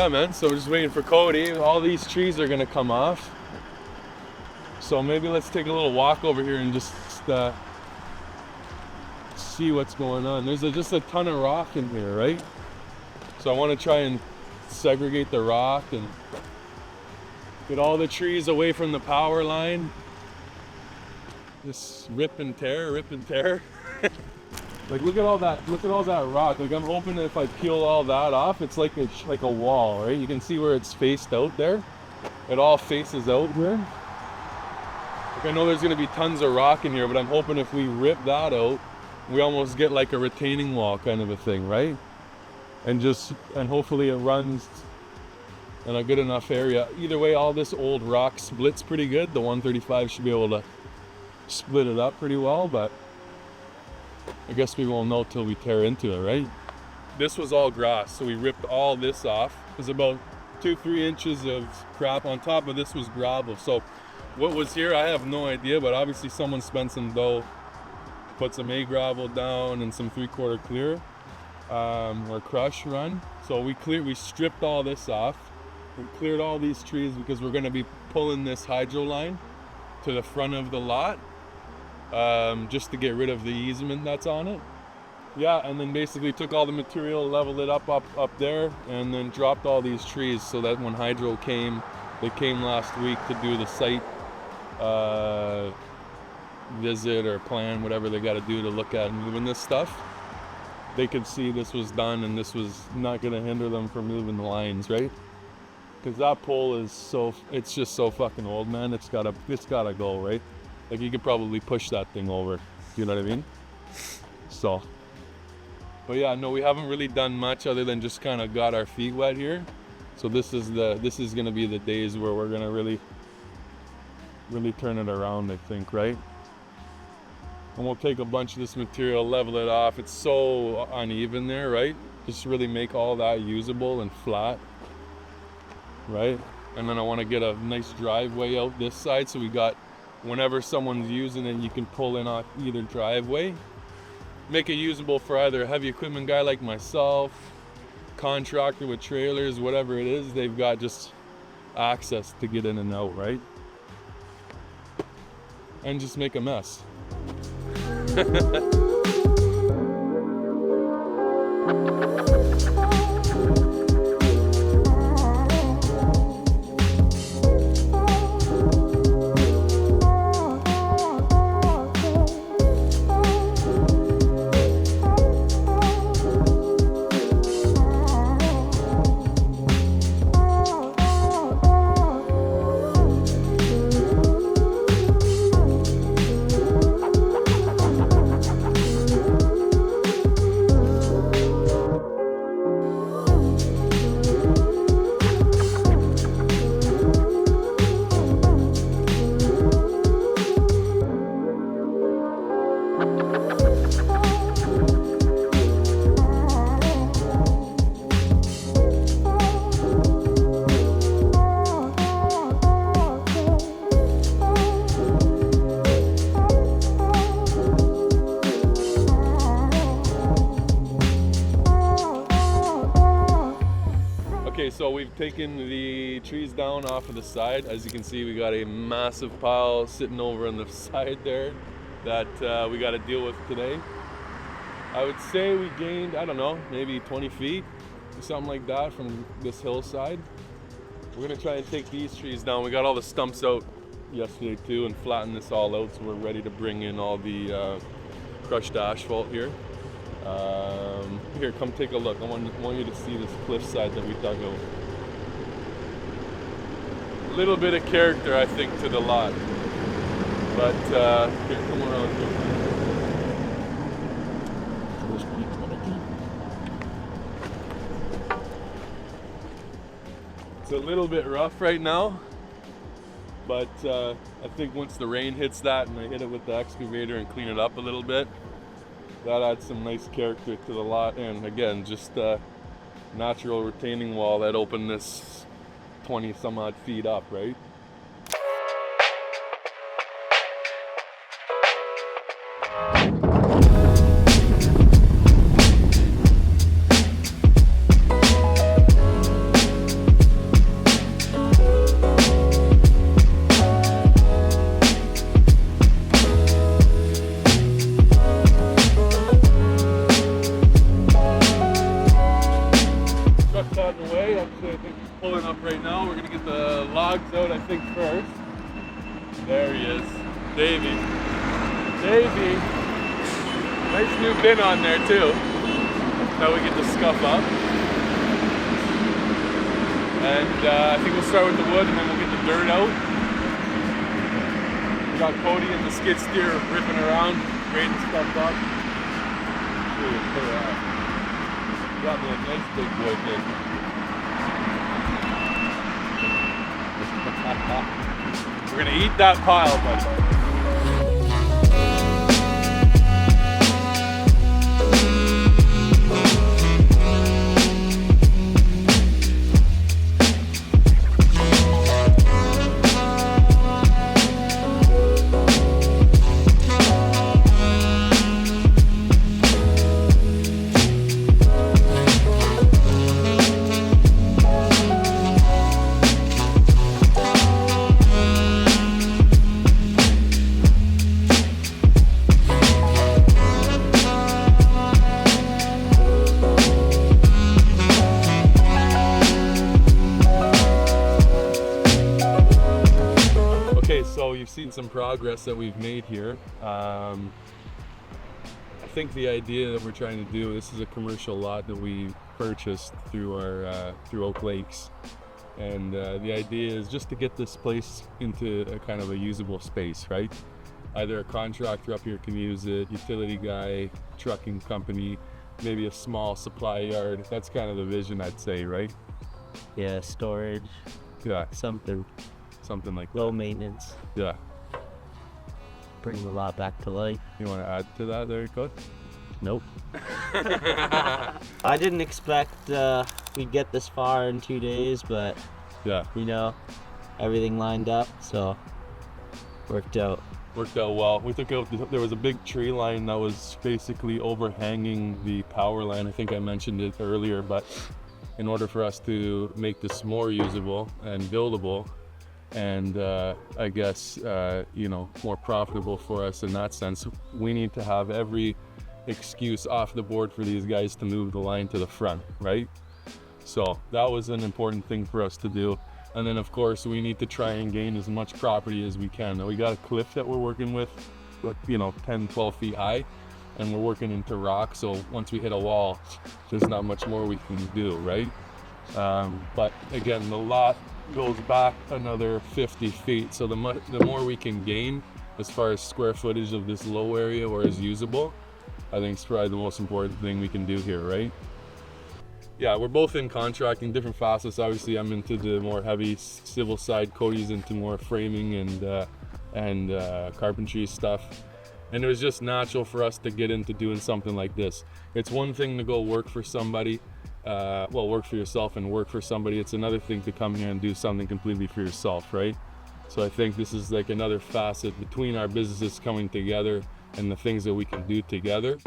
Yeah, man, so we're just waiting for Cody. All these trees are gonna come off. So maybe let's take a little walk over here and just see what's going on. There's just a ton of rock in here, right? So I want to try and segregate the rock and get all the trees away from the power line. Just rip and tear. Like look at all that rock. Like I'm hoping that if I peel all that off, it's like a wall, right? You can see where it's faced out there. It all faces out here. Like I know there's gonna be tons of rock in here, but I'm hoping if we rip that out, we almost get like a retaining wall kind of a thing, right? And hopefully it runs in a good enough area. Either way, all this old rock splits pretty good. The 135 should be able to split it up pretty well, but I guess we won't know till we tear into it, right? This was all grass, so we ripped all this off. There's about 2-3 inches of crap. On top of this was gravel. So what was here, I have no idea, but obviously someone spent some dough, put some A-gravel down and some 3/4 clear or crush run. So we stripped all this off. We cleared all these trees because we're gonna be pulling this hydro line to the front of the lot. Just to get rid of the easement that's on it. Yeah, and then basically took all the material, leveled it up there, and then dropped all these trees so that when hydro came, they came last week to do the site visit or plan, whatever they got to do to look at moving this stuff. They could see this was done and this was not going to hinder them from moving the lines, right? Because that pole is it's just so fucking old, man. It's gotta go, right? Like you could probably push that thing over, you know what I mean? So, but yeah, no, we haven't really done much other than just kind of got our feet wet here. So this is gonna be the days where we're gonna really turn it around, I think, right? And we'll take a bunch of this material, level it off. It's so uneven there, right? Just really make all that usable and flat, right? And then I want to get a nice driveway out this side, so we got, whenever someone's using it, you can pull in off either driveway. Make it usable for either a heavy equipment guy like myself, contractor with trailers, whatever it is, they've got just access to get in and out, right? And just make a mess. So we've taken the trees down off of the side. As you can see, we got a massive pile sitting over on the side there that we got to deal with today. I would say we gained, I don't know, maybe 20 feet or something like that from this hillside. We're gonna try and take these trees down. We got all the stumps out yesterday too and flatten this all out, so we're ready to bring in all the crushed asphalt here. Here, come take a look. I want you to see this cliffside that we dug out. A little bit of character, I think, to the lot. But here, come around here. It's a little bit rough right now, but I think once the rain hits that and I hit it with the excavator and clean it up a little bit, that adds some nice character to the lot. And again, just a natural retaining wall that opened this 20 some odd feet up, right? stuff out of the way. Actually, I think he's pulling up right now. We're gonna get the logs out, I think, first. There he is, Davey. Davey. Nice new bin on there too. Now we get the scuff up. And I think we'll start with the wood and then we'll get the dirt out. We got Cody and the skid steer ripping around, grading stuff up. Got me a nice big boy thing. We're gonna eat that pile, buddy. So you've seen some progress that we've made here. I think the idea that we're trying to do, this is a commercial lot that we purchased through our through Oak Lakes, and the idea is just to get this place into a kind of a usable space, right? Either a contractor up here can use it, utility guy, trucking company, maybe a small supply yard. That's kind of the vision, I'd say, right? Yeah, storage. Yeah, Something like low that. maintenance. Yeah. Bring the lot back to life. You want to add to that there, Code? Nope. I didn't expect we'd get this far in 2 days, but Yeah. you know, everything lined up, so worked out. Worked out well. We took out, there was a big tree line that was basically overhanging the power line. I think I mentioned it earlier, but in order for us to make this more usable and buildable, and I guess you know, more profitable for us in that sense, we need to have every excuse off the board for these guys to move the line to the front, right? So that was an important thing for us to do. And then of course we need to try and gain as much property as we can. Now we got a cliff that we're working with, you know, 10-12 feet high, and we're working into rock, so once we hit a wall there's not much more we can do, right? But again, the lot goes back another 50 feet, so the more we can gain as far as square footage of this low area or as usable, I think it's probably the most important thing we can do here, right? Yeah, we're both in contracting, different facets. Obviously I'm into the more heavy civil side, Cody's into more framing and carpentry stuff, and it was just natural for us to get into doing something like this. It's one thing to go work for somebody, work for yourself and work for somebody. It's another thing to come here and do something completely for yourself, right? So I think this is like another facet between our businesses coming together and the things that we can do together.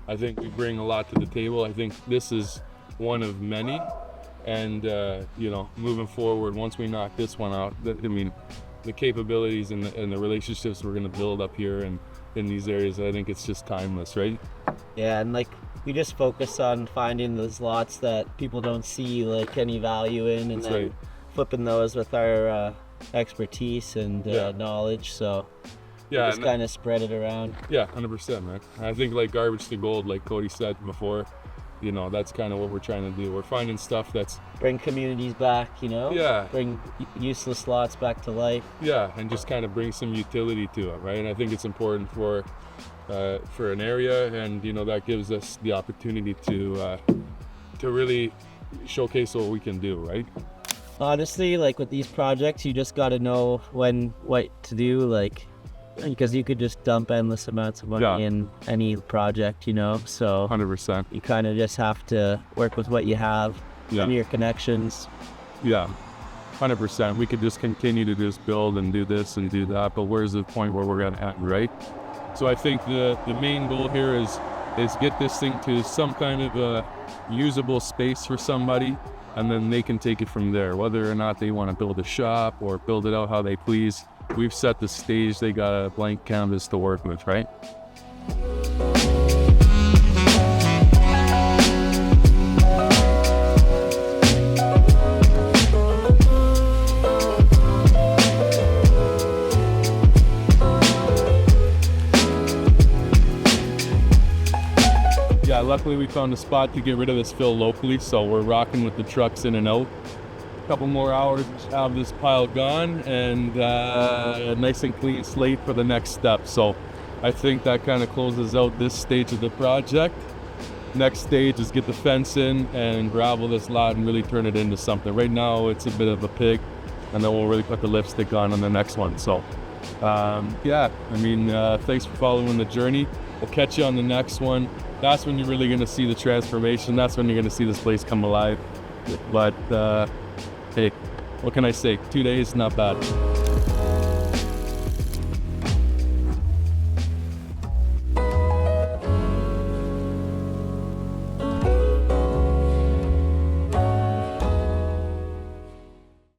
I think we bring a lot to the table. I think this is one of many, and you know, moving forward, once we knock this one out, I mean, the capabilities and the relationships we're going to build up here and in these areas, I think it's just timeless, right? Yeah, and like we just focus on finding those lots that people don't see like any value in, and That's then right. flipping those with our expertise and Yeah. knowledge. So Yeah, just kind of spread it around. yeah, 100%, man. I think like garbage to gold, like Cody said before, you know, that's kind of what we're trying to do. We're finding stuff that's, Bring communities back, you know? Yeah. Bring useless lots back to life. yeah, and just kind of bring some utility to it, right? And I think it's important for an area, and you know, that gives us the opportunity to really showcase what we can do, right? Honestly, like with these projects, you just got to know what to do, like, because you could just dump endless amounts of money Yeah. in any project, you know? So 100%. you kind of just have to work with what you have Yeah. and your connections. Yeah, 100%. We could just continue to just build and do this and do that, but where's the point where we're gonna end, right? So I think the main goal here is get this thing to some kind of a usable space for somebody, and then they can take it from there, whether or not they want to build a shop or build it out how they please. We've set the stage, they got a blank canvas to work with, right? luckily we found a spot to get rid of this fill locally, so we're rocking with the trucks in and out. A couple more hours to have this pile gone, and a nice and clean slate for the next step. So I think that kind of closes out this stage of the project. Next stage is get the fence in and gravel this lot and really turn it into something. Right now it's a bit of a pig, and then we'll really put the lipstick on the next one. So yeah, I mean, thanks for following the journey. We'll catch you on the next one. That's when you're really going to see the transformation. That's when you're going to see this place come alive. But hey, what can I say? 2 days, not bad.